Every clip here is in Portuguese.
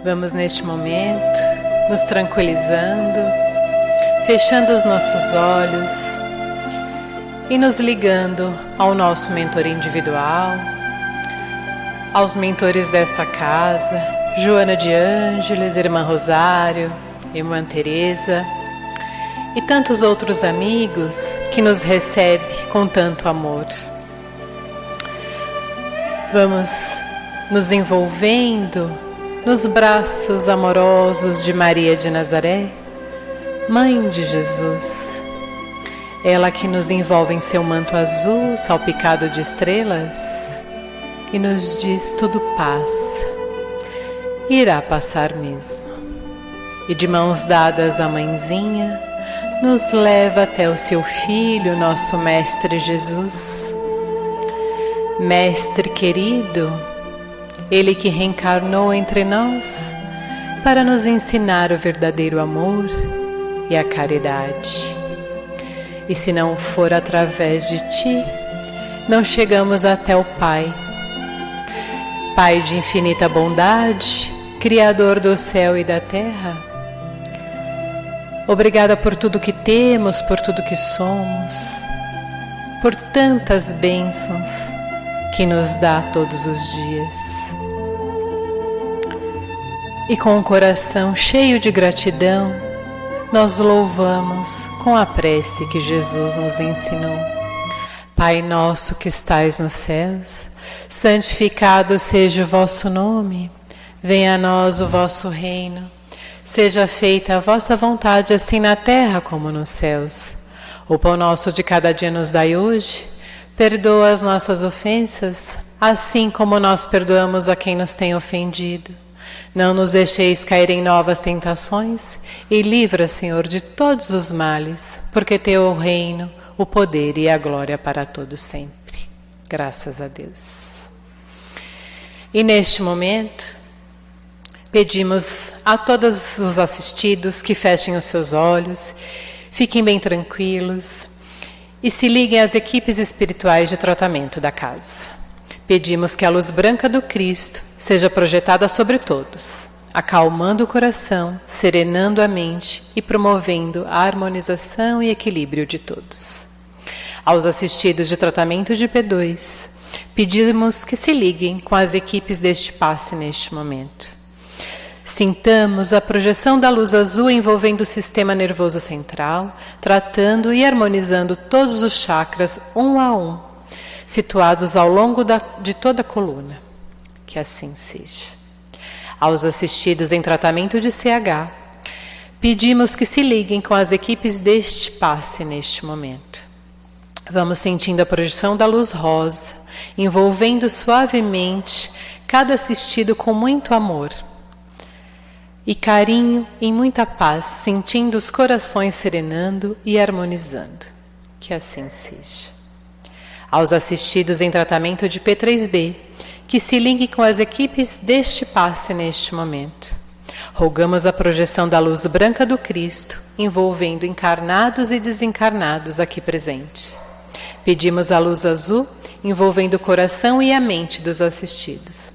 Vamos neste momento nos tranquilizando, fechando os nossos olhos e nos ligando ao nosso mentor individual, aos mentores desta casa, Joana de Ângeles, Irmã Rosário, Irmã Teresa e tantos outros amigos que nos recebem com tanto amor. Vamos nos envolvendo nos braços amorosos de Maria de Nazaré, Mãe de Jesus. Ela que nos envolve em seu manto azul, salpicado de estrelas, e nos diz: tudo passa, irá passar mesmo. E de mãos dadas à Mãezinha, nos leva até o seu Filho, nosso Mestre Jesus. Mestre querido, Ele que reencarnou entre nós para nos ensinar o verdadeiro amor e a caridade. E se não for através de Ti, não chegamos até o Pai. Pai de infinita bondade, Criador do céu e da terra, obrigada por tudo que temos, por tudo que somos, por tantas bênçãos que nos dá todos os dias. E com o coração cheio de gratidão, nós louvamos com a prece que Jesus nos ensinou. Pai nosso que estais nos céus, santificado seja o vosso nome. Venha a nós o vosso reino. Seja feita a vossa vontade, assim na terra como nos céus. O pão nosso de cada dia nos dai hoje. Perdoa as nossas ofensas, assim como nós perdoamos a quem nos tem ofendido. Não nos deixeis cair em novas tentações e livra, Senhor, de todos os males, porque Teu é o reino, o poder e a glória para todos sempre. Graças a Deus. E neste momento, pedimos a todos os assistidos que fechem os seus olhos, fiquem bem tranquilos e se liguem às equipes espirituais de tratamento da casa. Pedimos que a luz branca do Cristo seja projetada sobre todos, acalmando o coração, serenando a mente e promovendo a harmonização e equilíbrio de todos. Aos assistidos de tratamento de P2, pedimos que se liguem com as equipes deste passe neste momento. Sintamos a projeção da luz azul envolvendo o sistema nervoso central, tratando e harmonizando todos os chakras um a um, situados ao longo de toda a coluna. Que assim seja. Aos assistidos em tratamento de CH, pedimos que se liguem com as equipes deste passe neste momento. Vamos sentindo a projeção da luz rosa, envolvendo suavemente cada assistido com muito amor e carinho e muita paz, sentindo os corações serenando e harmonizando. Que assim seja. Aos assistidos em tratamento de P3B, que se liguem com as equipes deste passe neste momento. Rogamos a projeção da luz branca do Cristo, envolvendo encarnados e desencarnados aqui presentes. Pedimos a luz azul, envolvendo o coração e a mente dos assistidos.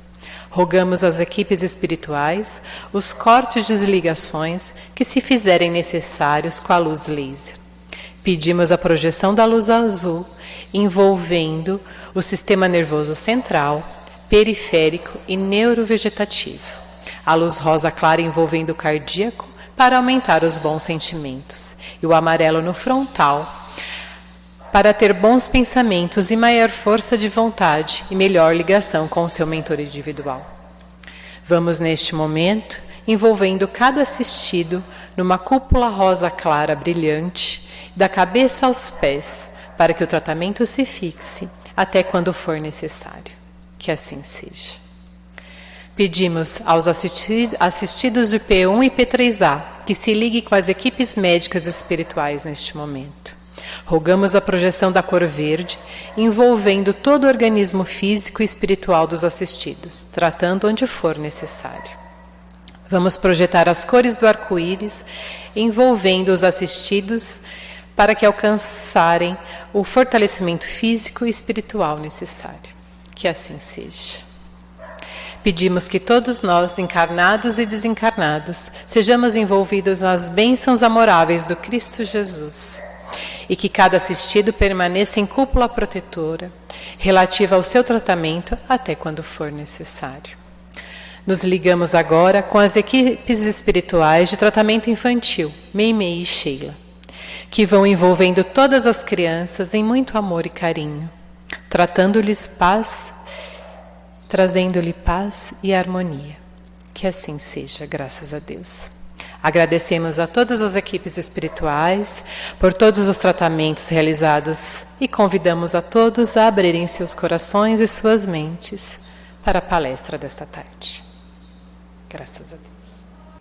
Rogamos às equipes espirituais os cortes de desligações que se fizerem necessários com a luz laser. Pedimos a projeção da luz azul, envolvendo o sistema nervoso central, periférico e neurovegetativo. A luz rosa clara envolvendo o cardíaco para aumentar os bons sentimentos. E o amarelo no frontal para ter bons pensamentos e maior força de vontade e melhor ligação com o seu mentor individual. Vamos neste momento envolvendo cada assistido numa cúpula rosa clara brilhante, da cabeça aos pés, para que o tratamento se fixe até quando for necessário. Que assim seja. Pedimos aos assistidos de P1 e P3A que se liguem com as equipes médicas espirituais neste momento. Rogamos a projeção da cor verde, envolvendo todo o organismo físico e espiritual dos assistidos, tratando onde for necessário. Vamos projetar as cores do arco-íris, envolvendo os assistidos para que alcançarem o fortalecimento físico e espiritual necessário. Que assim seja. pedimos que todos nós, encarnados e desencarnados, sejamos envolvidos nas bênçãos amoráveis do Cristo Jesus e que cada assistido permaneça em cúpula protetora, relativa ao seu tratamento até quando for necessário. Nos ligamos agora com as equipes espirituais de tratamento infantil, Meimei e Sheila, que vão envolvendo todas as crianças em muito amor e carinho, tratando-lhes paz, trazendo-lhe paz e harmonia. Que assim seja, graças a Deus. Agradecemos a todas as equipes espirituais por todos os tratamentos realizados e convidamos a todos a abrirem seus corações e suas mentes para a palestra desta tarde. Graças a Deus.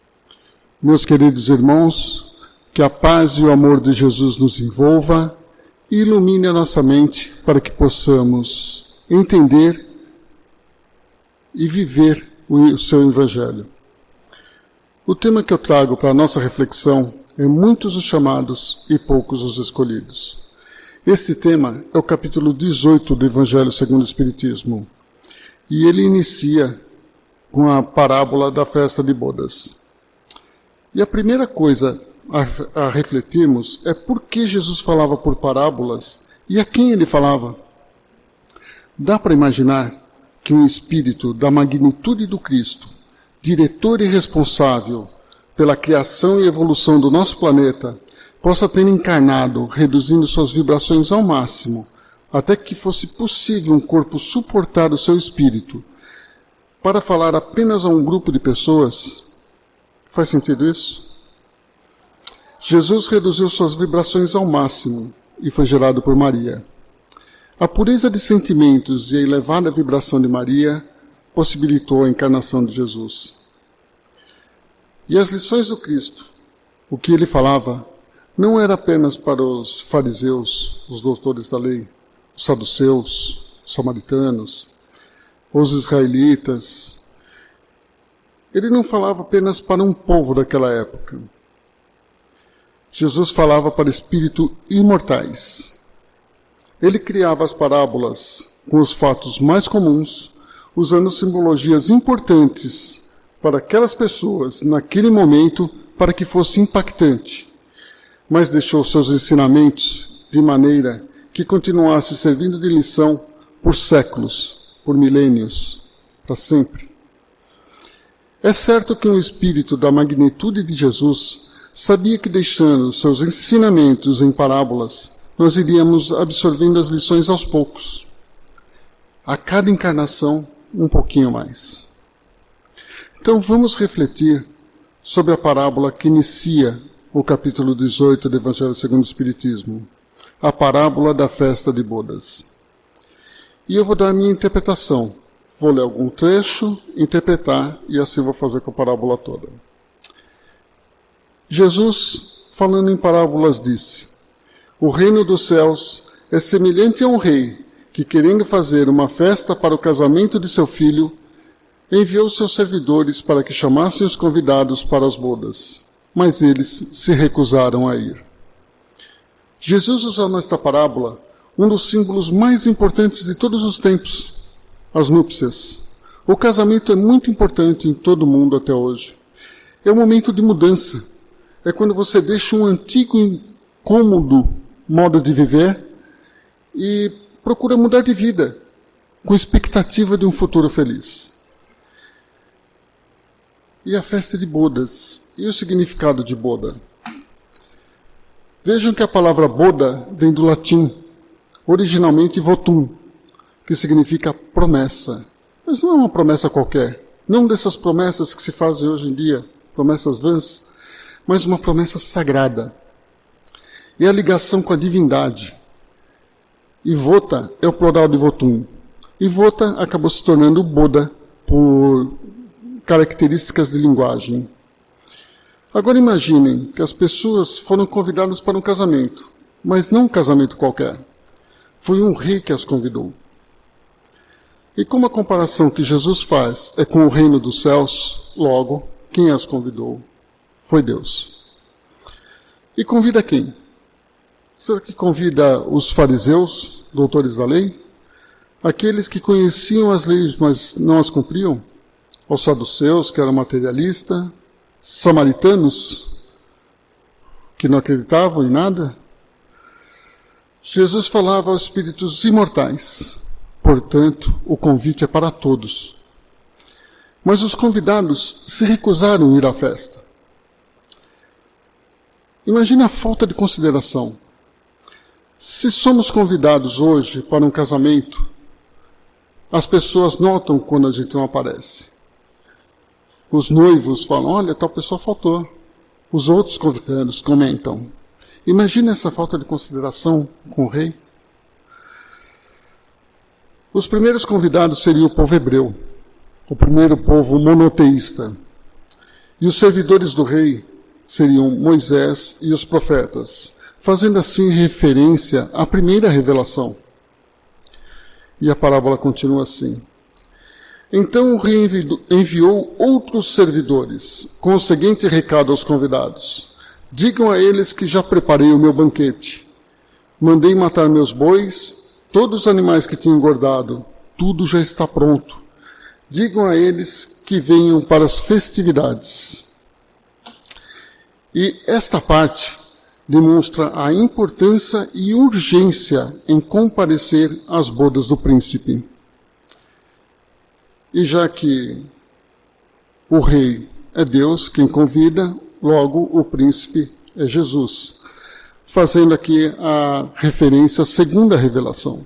Meus queridos irmãos, que a paz e o amor de Jesus nos envolva e ilumine a nossa mente para que possamos entender e viver o seu Evangelho. O tema que eu trago para a nossa reflexão é muitos os chamados e poucos os escolhidos. Este tema é o capítulo 18 do Evangelho segundo o Espiritismo. E ele inicia com a parábola da festa de bodas. E a primeira coisa a refletirmos é por que Jesus falava por parábolas e a quem ele falava. Dá para imaginar que um espírito da magnitude do Cristo, diretor e responsável pela criação e evolução do nosso planeta, possa ter encarnado, reduzindo suas vibrações ao máximo, até que fosse possível um corpo suportar o seu espírito, para falar apenas a um grupo de pessoas? Faz sentido isso? Jesus reduziu suas vibrações ao máximo e foi gerado por Maria. A pureza de sentimentos e a elevada vibração de Maria possibilitou a encarnação de Jesus. E as lições do Cristo, o que ele falava, não era apenas para os fariseus, os doutores da lei, os saduceus, os samaritanos, os israelitas. Ele não falava apenas para um povo daquela época. Jesus falava para espíritos imortais. Ele criava as parábolas com os fatos mais comuns, usando simbologias importantes para aquelas pessoas, naquele momento, para que fosse impactante. Mas deixou seus ensinamentos de maneira que continuasse servindo de lição por séculos, por milênios, para sempre. É certo que um espírito da magnitude de Jesus sabia que deixando seus ensinamentos em parábolas, nós iríamos absorvendo as lições aos poucos. A cada encarnação, um pouquinho mais. Então vamos refletir sobre a parábola que inicia o capítulo 18 do Evangelho segundo o Espiritismo, a parábola da festa de bodas. E eu vou dar a minha interpretação. Vou ler algum trecho, interpretar, e assim vou fazer com a parábola toda. Jesus, falando em parábolas, disse: o reino dos céus é semelhante a um rei que, querendo fazer uma festa para o casamento de seu filho, enviou seus servidores para que chamassem os convidados para as bodas, mas eles se recusaram a ir. Jesus usou nesta parábola um dos símbolos mais importantes de todos os tempos, as núpcias. O casamento é muito importante em todo o mundo até hoje. É um momento de mudança. É quando você deixa um antigo e incômodo modo de viver e procura mudar de vida, com expectativa de um futuro feliz. E a festa de bodas. E o significado de boda? Vejam que a palavra boda vem do latim, originalmente votum, que significa promessa. Mas não é uma promessa qualquer. Não dessas promessas que se fazem hoje em dia, promessas vãs, mas uma promessa sagrada. É a ligação com a divindade. E vota é o plural de votum. E vota acabou se tornando boda por características de linguagem. Agora imaginem que as pessoas foram convidadas para um casamento, mas não um casamento qualquer. Foi um rei que as convidou. E como a comparação que Jesus faz é com o reino dos céus, logo, quem as convidou foi Deus. E convida quem? Será que convida os fariseus, doutores da lei? Aqueles que conheciam as leis, mas não as cumpriam? aos saduceus, que eram materialistas, samaritanos, que não acreditavam em nada. Jesus falava aos espíritos imortais. Portanto, o convite é para todos. Mas os convidados se recusaram a ir à festa. Imagine a falta de consideração. Se somos convidados hoje para um casamento, as pessoas notam quando a gente não aparece. Os noivos falam, olha, tal pessoa faltou. Os outros convidados comentam. Imagine essa falta de consideração com o rei. Os primeiros convidados seriam o povo hebreu, o primeiro povo monoteísta. E os servidores do rei seriam Moisés e os profetas, fazendo assim referência à primeira revelação. E a parábola continua assim. Então o rei enviou outros servidores, com o seguinte recado aos convidados. Digam a eles que já preparei o meu banquete. Mandei matar meus bois, todos os animais que tinham engordado, tudo já está pronto. Digam a eles que venham para as festividades. E esta parte demonstra a importância e urgência em comparecer às bodas do príncipe. E já que o rei é Deus quem convida, logo o príncipe é Jesus, fazendo aqui a referência à segunda revelação.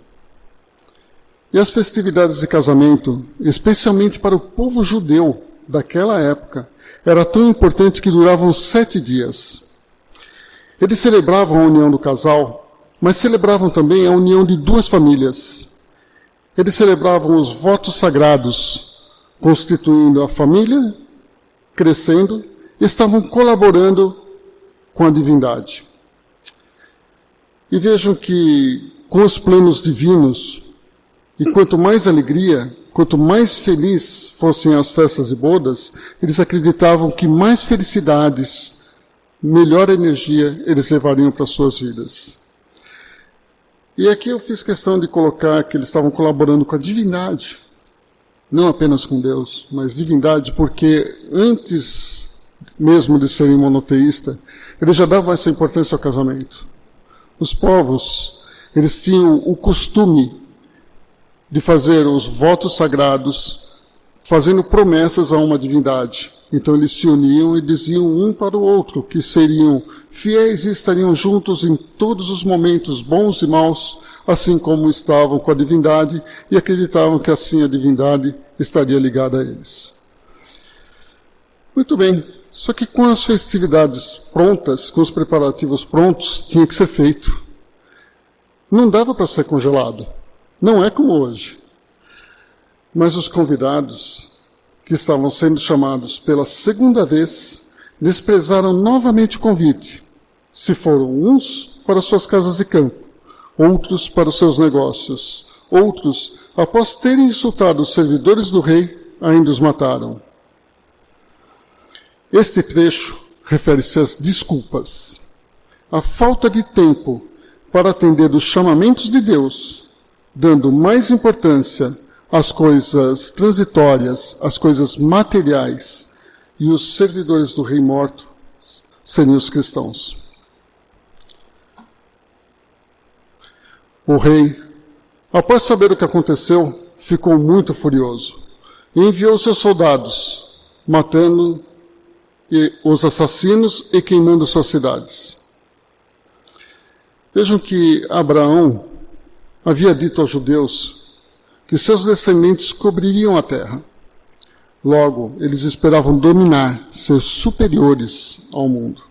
E as festividades de casamento, especialmente para o povo judeu daquela época, era tão importante que duravam 7 dias. Eles celebravam a união do casal, mas celebravam também a união de 2 famílias. Eles celebravam os votos sagrados, constituindo a família, crescendo, e estavam colaborando com a divindade. E vejam que, com os planos divinos, e quanto mais alegria, quanto mais feliz fossem as festas de bodas, eles acreditavam que mais felicidades, melhor energia eles levariam para as suas vidas. E aqui eu fiz questão de colocar que eles estavam colaborando com a divindade, não apenas com Deus, mas divindade, porque antes mesmo de serem monoteístas, eles já davam essa importância ao casamento. Os povos, eles tinham o costume de fazer os votos sagrados, fazendo promessas a uma divindade. Então eles se uniam e diziam um para o outro que seriam fiéis e estariam juntos em todos os momentos bons e maus, assim como estavam com a divindade, e acreditavam que assim a divindade estaria ligada a eles. Muito bem, só que com as festividades prontas, com os preparativos prontos, tinha que ser feito. Não dava para ser congelado. Não é como hoje. Mas os convidados, que estavam sendo chamados pela segunda vez, desprezaram novamente o convite. Se foram uns para suas casas de campo, outros para os seus negócios, outros, após terem insultado os servidores do rei, ainda os mataram. Este trecho refere-se às desculpas, à falta de tempo para atender os chamamentos de Deus, dando mais importância às coisas transitórias, às coisas materiais, e os servidores do rei morto seriam os cristãos. O rei, após saber o que aconteceu, ficou muito furioso e enviou seus soldados, matando os assassinos e queimando suas cidades. Vejam que Abraão havia dito aos judeus que seus descendentes cobririam a terra. Logo, eles esperavam dominar, ser superiores ao mundo.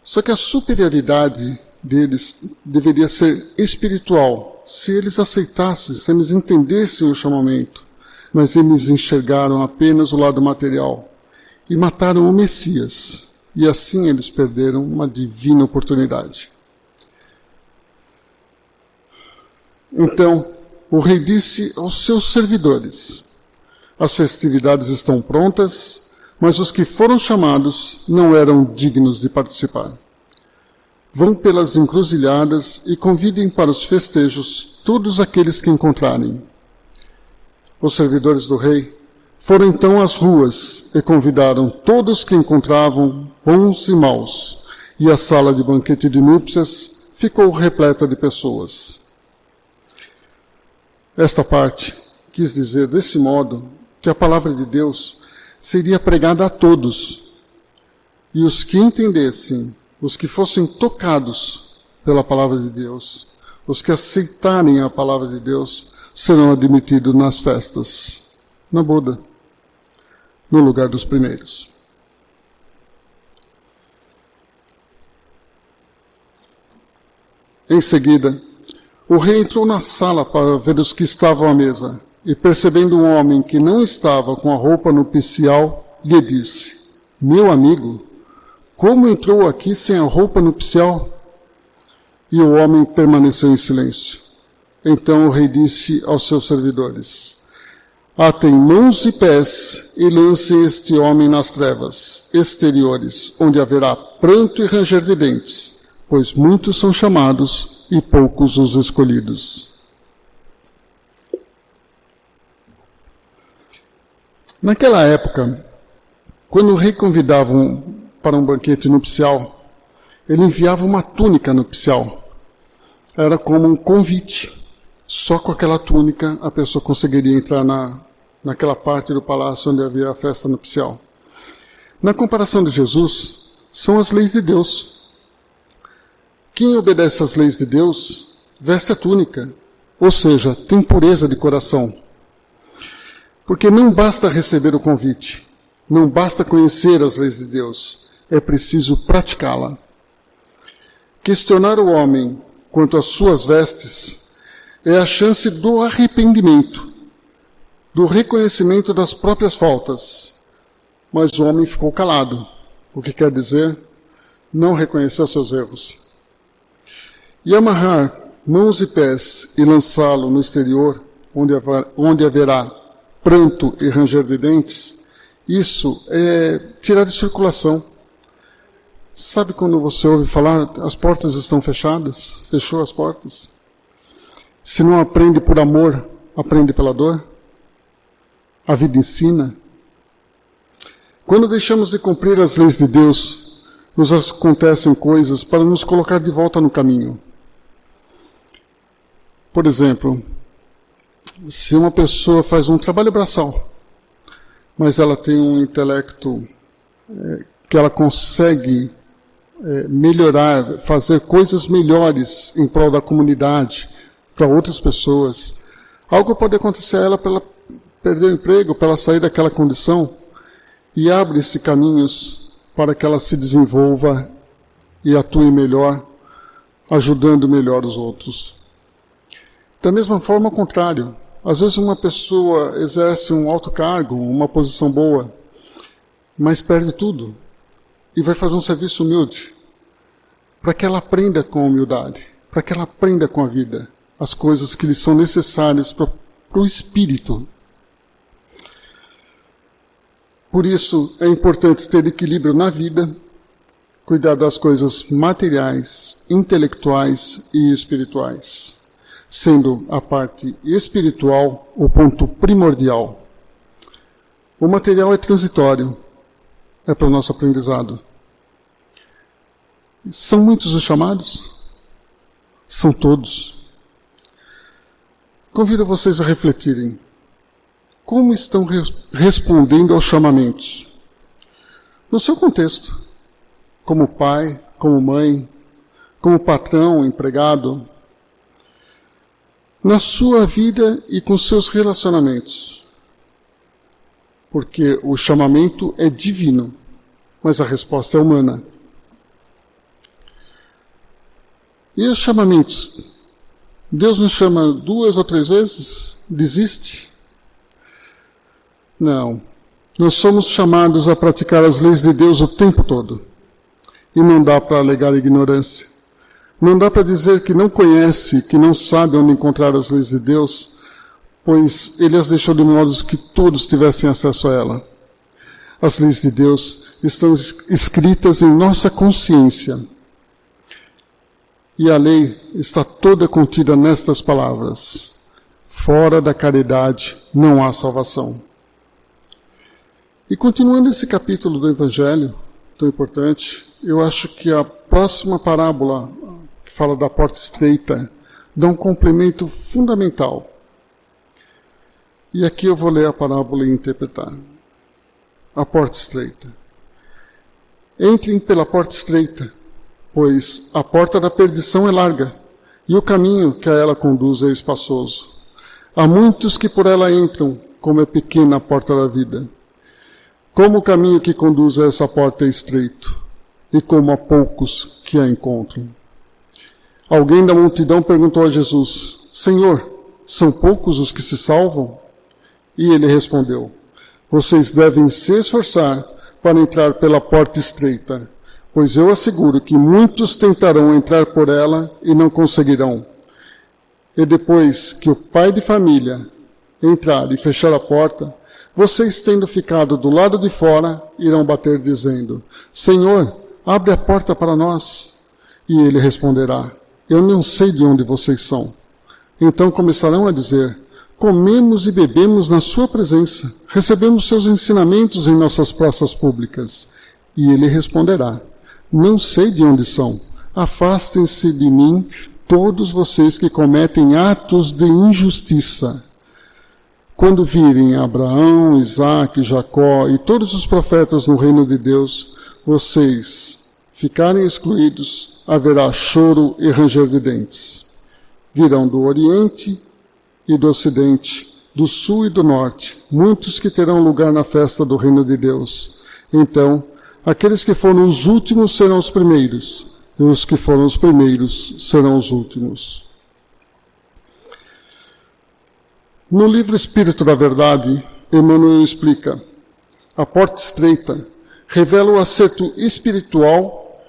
Só que a superioridade deles deveria ser espiritual, se eles aceitassem, se eles entendessem o chamamento. Mas eles enxergaram apenas o lado material e mataram o Messias. E assim eles perderam uma divina oportunidade. Então, o rei disse aos seus servidores: as festividades estão prontas, mas os que foram chamados não eram dignos de participar. Vão pelas encruzilhadas e convidem para os festejos todos aqueles que encontrarem. Os servidores do rei Foram então às ruas e convidaram todos que encontravam, bons e maus, e a sala de banquete de núpcias ficou repleta de pessoas. Esta parte quis dizer desse modo que a palavra de Deus seria pregada a todos, e os que entendessem, os que fossem tocados pela palavra de Deus, os que aceitarem a palavra de Deus, serão admitidos nas festas, na boda, no lugar dos primeiros. Em seguida, o rei entrou na sala para ver os que estavam à mesa, e percebendo um homem que não estava com a roupa nupcial, lhe disse: meu amigo, como entrou aqui sem a roupa nupcial? E o homem permaneceu em silêncio. Então o rei disse aos seus servidores: atem mãos e pés e lancem este homem nas trevas exteriores, onde haverá pranto e ranger de dentes, pois muitos são chamados e poucos os escolhidos. Naquela época, quando o rei convidava para um banquete nupcial, ele enviava uma túnica nupcial. Era como um convite. Só com aquela túnica a pessoa conseguiria entrar naquela parte do palácio onde havia a festa nupcial. Na comparação de Jesus, são as leis de Deus. Quem obedece às leis de Deus, veste a túnica, ou seja, tem pureza de coração. Porque não basta receber o convite, não basta conhecer as leis de Deus, é preciso praticá-la. Questionar o homem quanto às suas vestes é a chance do arrependimento, do reconhecimento das próprias faltas. Mas o homem ficou calado, o que quer dizer não reconheceu seus erros. E amarrar mãos e pés e lançá-lo no exterior, onde haverá pranto e ranger de dentes, isso é tirar de circulação. Sabe quando você ouve falar, as portas estão fechadas, fechou as portas? Se não aprende por amor, aprende pela dor? A vida ensina. Quando deixamos de cumprir as leis de Deus, nos acontecem coisas para nos colocar de volta no caminho. Por exemplo, se uma pessoa faz um trabalho braçal, mas ela tem um intelecto que ela consegue melhorar, fazer coisas melhores em prol da comunidade, para outras pessoas, algo pode acontecer a ela para ela perder o emprego, para ela sair daquela condição, e abre-se caminhos para que ela se desenvolva e atue melhor, ajudando melhor os outros. Da mesma forma, ao contrário, às vezes uma pessoa exerce um alto cargo, uma posição boa, mas perde tudo, e vai fazer um serviço humilde, para que ela aprenda com a humildade, para que ela aprenda com a vida, as coisas que lhe são necessárias para o espírito. Por isso, é importante ter equilíbrio na vida, cuidar das coisas materiais, intelectuais e espirituais, sendo a parte espiritual o ponto primordial. O material é transitório, é para o nosso aprendizado. São muitos os chamados? São todos. Convido vocês a refletirem. Como estão respondendo aos chamamentos? No seu contexto. Como pai, como mãe, como patrão, empregado. Na sua vida e com seus relacionamentos. Porque o chamamento é divino, mas a resposta é humana. E os chamamentos? Deus nos chama 2 ou 3 vezes? Desiste? Não. Nós somos chamados a praticar as leis de Deus o tempo todo. E não dá para alegar ignorância. Não dá para dizer que não conhece, que não sabe onde encontrar as leis de Deus, pois Ele as deixou de modo que todos tivessem acesso a ela. As leis de Deus estão escritas em nossa consciência. E a lei está toda contida nestas palavras: fora da caridade não há salvação. E continuando esse capítulo do Evangelho, tão importante, eu acho que a próxima parábola, que fala da porta estreita, dá um complemento fundamental. E aqui eu vou ler a parábola e interpretar. A porta estreita. Entrem pela porta estreita, pois a porta da perdição é larga, e o caminho que a ela conduz é espaçoso. Há muitos que por ela entram, como é pequena a porta da vida. Como o caminho que conduz a essa porta é estreito, e como há poucos que a encontram. Alguém da multidão perguntou a Jesus: Senhor, são poucos os que se salvam? E ele respondeu: vocês devem se esforçar para entrar pela porta estreita, pois eu asseguro que muitos tentarão entrar por ela e não conseguirão. E depois que o pai de família entrar e fechar a porta, vocês, tendo ficado do lado de fora, irão bater dizendo: Senhor, abre a porta para nós. E ele responderá: eu não sei de onde vocês são. Então começarão a dizer: comemos e bebemos na sua presença, recebemos seus ensinamentos em nossas praças públicas. E ele responderá: não sei de onde são. Afastem-se de mim, todos vocês que cometem atos de injustiça. Quando virem Abraão, Isaque, Jacó e todos os profetas no reino de Deus, vocês ficarem excluídos, haverá choro e ranger de dentes. Virão do Oriente e do Ocidente, do Sul e do Norte, muitos que terão lugar na festa do reino de Deus. Então, aqueles que foram os últimos serão os primeiros, e os que foram os primeiros serão os últimos. No livro Espírito da Verdade, Emmanuel explica: a porta estreita revela o acerto espiritual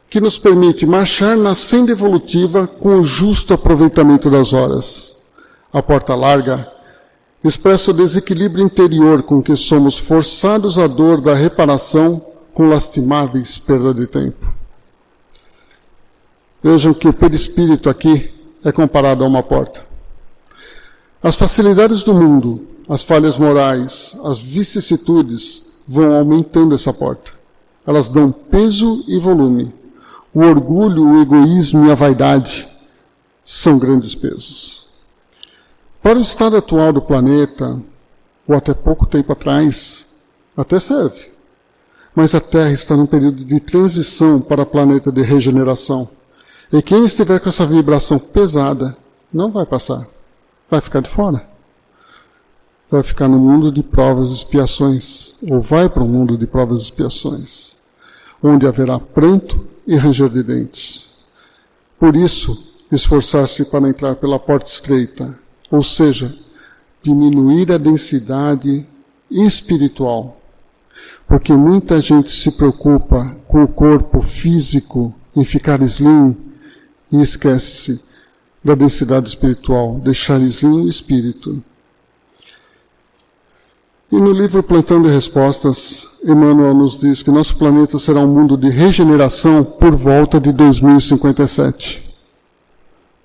que nos permite marchar na senda evolutiva com o justo aproveitamento das horas. A porta larga expressa o desequilíbrio interior com que somos forçados à dor da reparação com lastimáveis perda de tempo. Vejam que o perispírito aqui é comparado a uma porta. As facilidades do mundo, as falhas morais, as vicissitudes vão aumentando essa porta. Elas dão peso e volume. O orgulho, o egoísmo e a vaidade são grandes pesos. Para o estado atual do planeta, ou até pouco tempo atrás, até serve. Mas a Terra está num período de transição para planeta de regeneração. E quem estiver com essa vibração pesada não vai passar. Vai ficar de fora. Vai ficar no mundo de provas e expiações. Ou vai para o mundo de provas e expiações. Onde haverá pranto e ranger de dentes. Por isso, esforçar-se para entrar pela porta estreita. Ou seja, diminuir a densidade espiritual. Porque muita gente se preocupa com o corpo físico, em ficar slim, e esquece-se da densidade espiritual, deixar slim o espírito. E no livro Plantando Respostas, Emmanuel nos diz que nosso planeta será um mundo de regeneração por volta de 2057.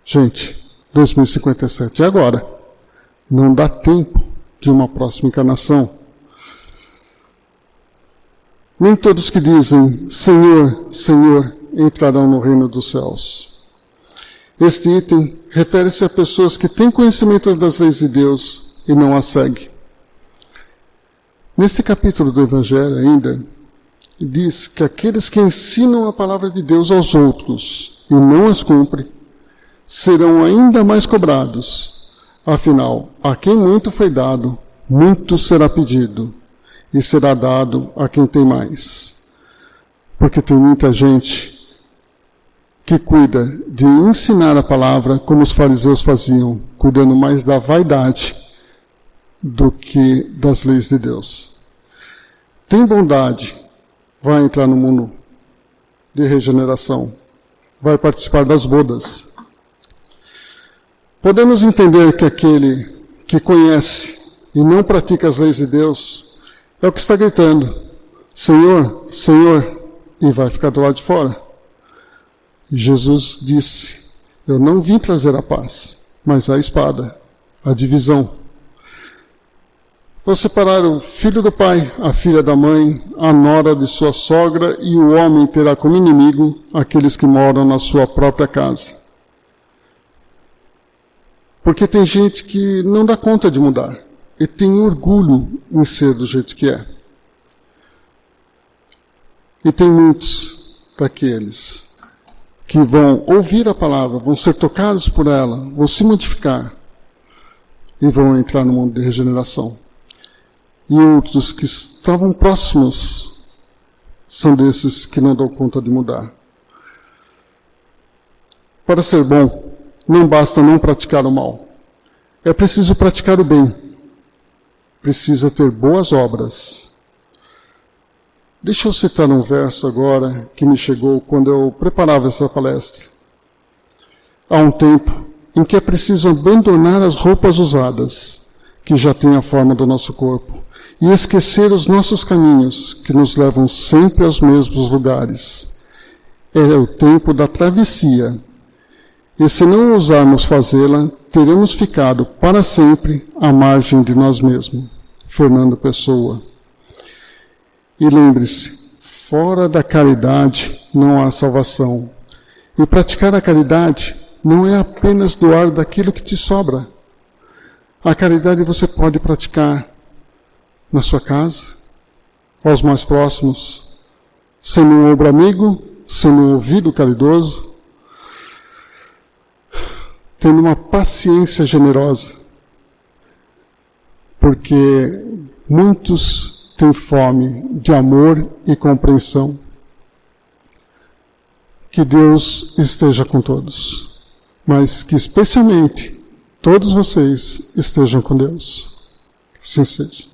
Gente, 2057 é agora. Não dá tempo de uma próxima encarnação. Nem todos que dizem Senhor, Senhor, entrarão no reino dos céus. Este item refere-se a pessoas que têm conhecimento das leis de Deus e não as seguem. Neste capítulo do Evangelho ainda, diz que aqueles que ensinam a palavra de Deus aos outros e não as cumprem, serão ainda mais cobrados. Afinal, a quem muito foi dado, muito será pedido, e será dado a quem tem mais. Porque tem muita gente que cuida de ensinar a palavra como os fariseus faziam, cuidando mais da vaidade do que das leis de Deus. Tem bondade, vai entrar no mundo de regeneração, vai participar das bodas. Podemos entender que aquele que conhece e não pratica as leis de Deus é o que está gritando, Senhor, Senhor, e vai ficar do lado de fora. Jesus disse, eu não vim trazer a paz, mas a espada, a divisão. Vou separar o filho do pai, a filha da mãe, a nora de sua sogra, e o homem terá como inimigo aqueles que moram na sua própria casa. Porque tem gente que não dá conta de mudar e tem orgulho em ser do jeito que é. E tem muitos daqueles que vão ouvir a palavra, vão ser tocados por ela, vão se modificar e vão entrar no mundo de regeneração. E outros que estavam próximos são desses que não dão conta de mudar. Para ser bom, não basta não praticar o mal. É preciso praticar o bem. Precisa ter boas obras. Deixa eu citar um verso agora que me chegou quando eu preparava essa palestra. Há um tempo em que é preciso abandonar as roupas usadas, que já têm a forma do nosso corpo, e esquecer os nossos caminhos, que nos levam sempre aos mesmos lugares. É o tempo da travessia, e se não ousarmos fazê-la, teremos ficado para sempre à margem de nós mesmos. Fernando Pessoa. E lembre-se, fora da caridade não há salvação. E praticar a caridade não é apenas doar daquilo que te sobra. A caridade você pode praticar na sua casa, aos mais próximos, sendo um ombro amigo, sendo um ouvido caridoso, tendo uma paciência generosa, porque muitos têm fome de amor e compreensão. Que Deus esteja com todos, mas que especialmente todos vocês estejam com Deus. Assim seja.